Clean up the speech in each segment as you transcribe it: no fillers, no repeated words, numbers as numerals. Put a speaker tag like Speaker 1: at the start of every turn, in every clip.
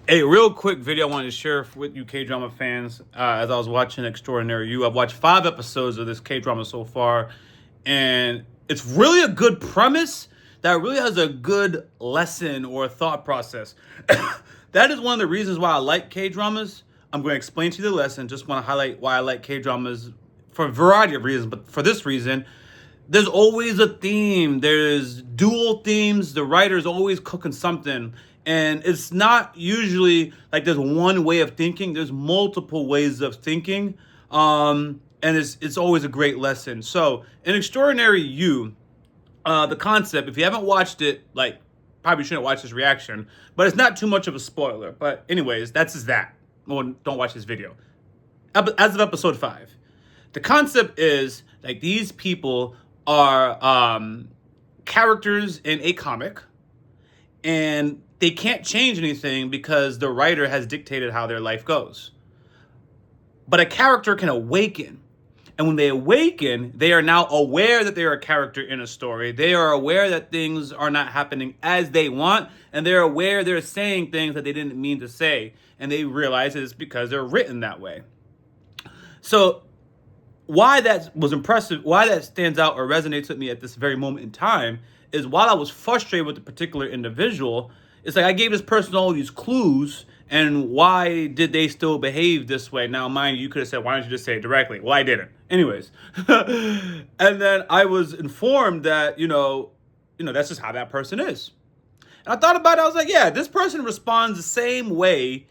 Speaker 1: A real quick video I wanted to share with you K-drama fans. As I was watching Extraordinary You, I've watched 5 episodes of this K-drama so far, and it's really a good premise that really has a good lesson or thought process. That is one of the reasons why I like K-dramas. I'm going to explain to you the lesson. Just want to highlight why I like K-dramas for a variety of reasons, but for this reason, there's always a theme. There's dual themes. The writer's always cooking something. And it's not usually like there's one way of thinking. There's multiple ways of thinking. And it's always a great lesson. So in Extraordinary You, the concept, if you haven't watched it, like, probably shouldn't watch this reaction, but it's not too much of a spoiler. But anyways, that's just that. Well, don't watch this video. As of episode 5, the concept is like these people are characters in a comic, and they can't change anything because the writer has dictated how their life goes. But a character can awaken. And when they awaken, they are now aware that they are a character in a story. They are aware that things are not happening as they want. And they're aware they're saying things that they didn't mean to say. And they realize it's because they're written that way. So why that was impressive, why that stands out or resonates with me at this very moment in time is while I was frustrated with the particular individual, it's like I gave this person all these clues, and why did they still behave this way? Now, mind you, you could have said, why don't you just say it directly? Well, I didn't. Anyways. And then I was informed that, you know, that's just how that person is. And I thought about it. I was like, yeah, this person responds the same way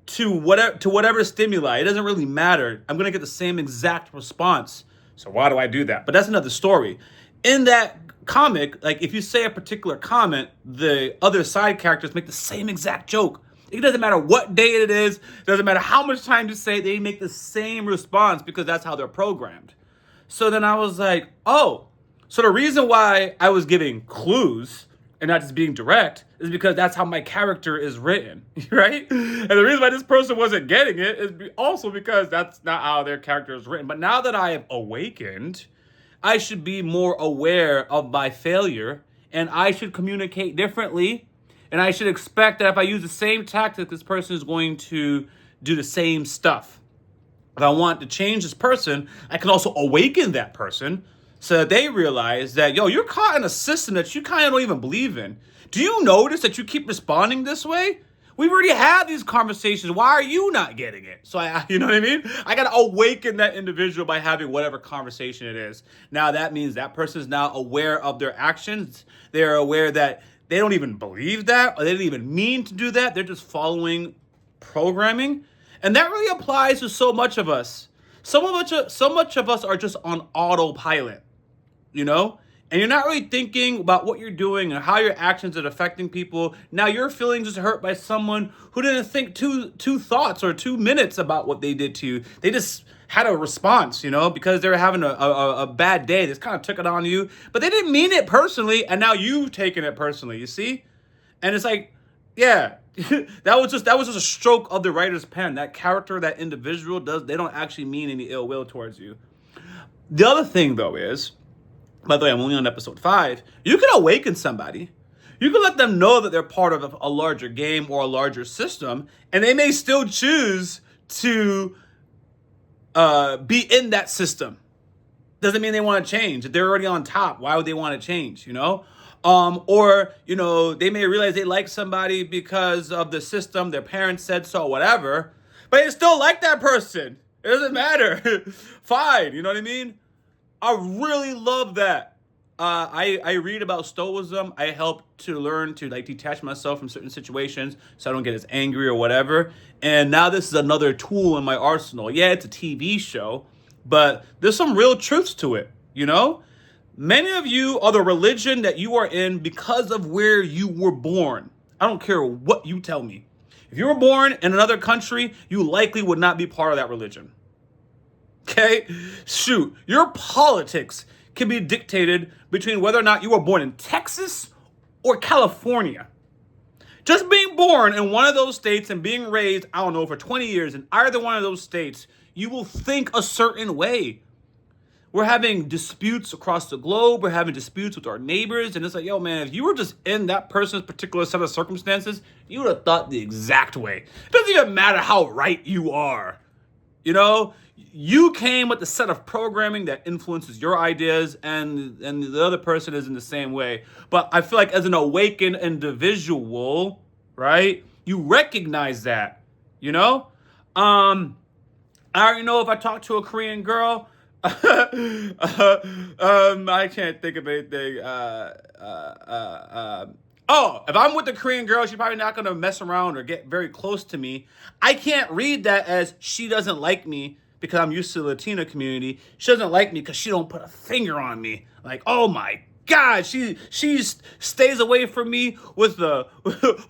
Speaker 1: to whatever stimuli. It doesn't really matter. I'm going to get the same exact response. So why do I do that? But that's another story. In that comic, like if you say a particular comment, the other side characters make the same exact joke. It doesn't matter what day it is. It doesn't matter how much time you say. They make the same response because that's how they're programmed. So then I was like, oh, so the reason why I was giving clues and not just being direct is because that's how my character is written, right? And the reason why this person wasn't getting it is also because that's not how their character is written. But now that I have awakened, I should be more aware of my failure, and I should communicate differently, and I should expect that if I use the same tactic, this person is going to do the same stuff. If I want to change this person, I can also awaken that person so that they realize that, yo, you're caught in a system that you kind of don't even believe in. Do you notice that you keep responding this way? We've already had these conversations. Why are you not getting it? So, you know what I mean? I got to awaken that individual by having whatever conversation it is. Now, that means that person is now aware of their actions. They're aware that they don't even believe that, or they didn't even mean to do that. They're just following programming. And that really applies to so much of us. So much of us are just on autopilot, you know? And you're not really thinking about what you're doing and how your actions are affecting people. Now your feelings is hurt by someone who didn't think two thoughts or 2 minutes about what they did to you. They just had a response, you know, because they were having a bad day. They just kind of took it on you. But they didn't mean it personally, and now you've taken it personally, you see? And it's like, yeah, that was just a stroke of the writer's pen. That character, that individual, they don't actually mean any ill will towards you. The other thing, though, is, by the way, I'm only on episode 5. You can awaken somebody. You can let them know that they're part of a larger game or a larger system, and they may still choose to be in that system. Doesn't mean they want to change. If they're already on top, why would they want to change, you know? Or, you know, they may realize they like somebody because of the system, their parents said so, whatever, but they still like that person. It doesn't matter. Fine, you know what I mean? I really love that. I read about Stoicism. I help to learn to like detach myself from certain situations so I don't get as angry or whatever. And now this is another tool in my arsenal. Yeah, it's a TV show, but there's some real truths to it, you know? Many of you are the religion that you are in because of where you were born. I don't care what you tell me. If you were born in another country, you likely would not be part of that religion. Okay? Shoot, your politics can be dictated between whether or not you were born in Texas or California. Just being born in one of those states and being raised, I don't know, for 20 years in either one of those states, you will think a certain way. we're having disputes across the globe. We're having disputes with our neighbors. And it's like, yo, man, if you were just in that person's particular set of circumstances, you would have thought the exact way. It doesn't even matter how right you are. You know, you came with a set of programming that influences your ideas, and the other person is in the same way. But I feel like as an awakened individual, right, you recognize that, you know? I already know if I talk to a Korean girl, I can't think of anything. If I'm with a Korean girl, she's probably not going to mess around or get very close to me. I can't read that as she doesn't like me because I'm used to the Latina community. She doesn't like me because she don't put a finger on me. Like, oh my God, she stays away from me with a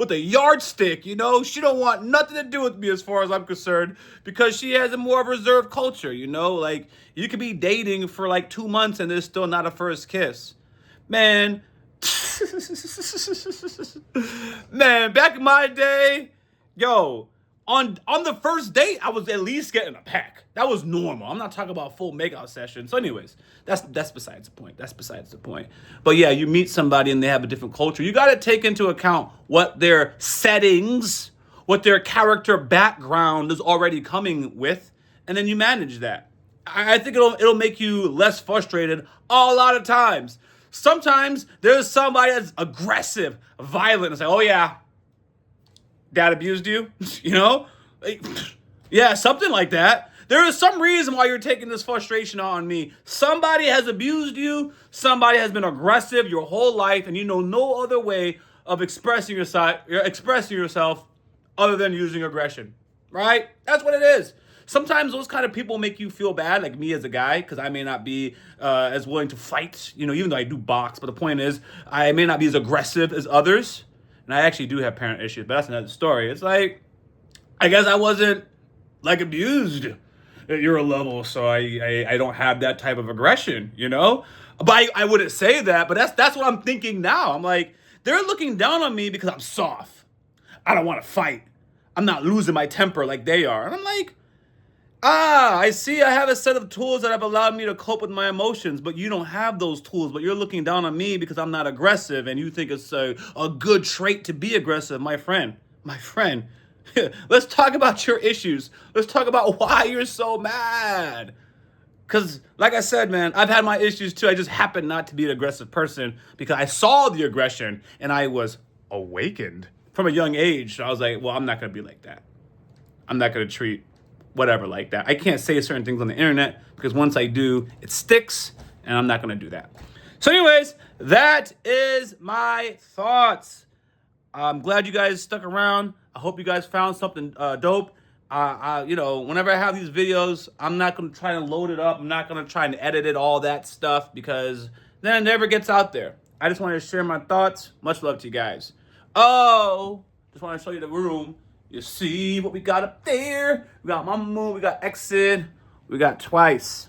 Speaker 1: yardstick, you know? She don't want nothing to do with me as far as I'm concerned because she has a more reserved culture, you know? Like, you could be dating for like 2 months and there's still not a first kiss. Man, man, back in my day, yo, on the first date, I was at least getting a peck. That was normal. I'm not talking about full makeout sessions. So anyways, that's besides the point. That's besides the point. But yeah, you meet somebody and they have a different culture. You got to take into account what their settings, what their character background is already coming with, and then you manage that. I think it'll make you less frustrated a lot of times. Sometimes there's somebody that's aggressive, violent, and say, oh yeah, dad abused you, you know? Like, yeah, something like that. There is some reason why you're taking this frustration on me. Somebody has abused you. Somebody has been aggressive your whole life, and you know no other way of expressing yourself other than using aggression, right? That's what it is. Sometimes those kind of people make you feel bad, like me as a guy, because I may not be as willing to fight, you know, even though I do box. But the point is, I may not be as aggressive as others. And I actually do have parent issues, but that's another story. It's like, I guess I wasn't, like, abused at your level, so I don't have that type of aggression, you know? But I wouldn't say that, but that's what I'm thinking now. I'm like, they're looking down on me because I'm soft. I don't want to fight. I'm not losing my temper like they are. And I'm like, I see I have a set of tools that have allowed me to cope with my emotions, but you don't have those tools, but you're looking down on me because I'm not aggressive, and you think it's a good trait to be aggressive. My friend, let's talk about your issues. Let's talk about why you're so mad. Because, like I said, man, I've had my issues too. I just happen not to be an aggressive person because I saw the aggression and I was awakened from a young age. So I was like, well, I'm not going to be like that. I'm not going to treat whatever like that. I can't say certain things on the internet because once I do, it sticks, and I'm not going to do that. So anyways, that is my thoughts. I'm glad you guys stuck around. I hope you guys found something dope. You know, whenever I have these videos, I'm not going to try to load it up. I'm not going to try and edit it, all that stuff, because then it never gets out there. I just wanted to share my thoughts. Much love to you guys. Oh, just want to show you the room. You see what we got up there? We got Mama Moon, we got Exit, we got Twice.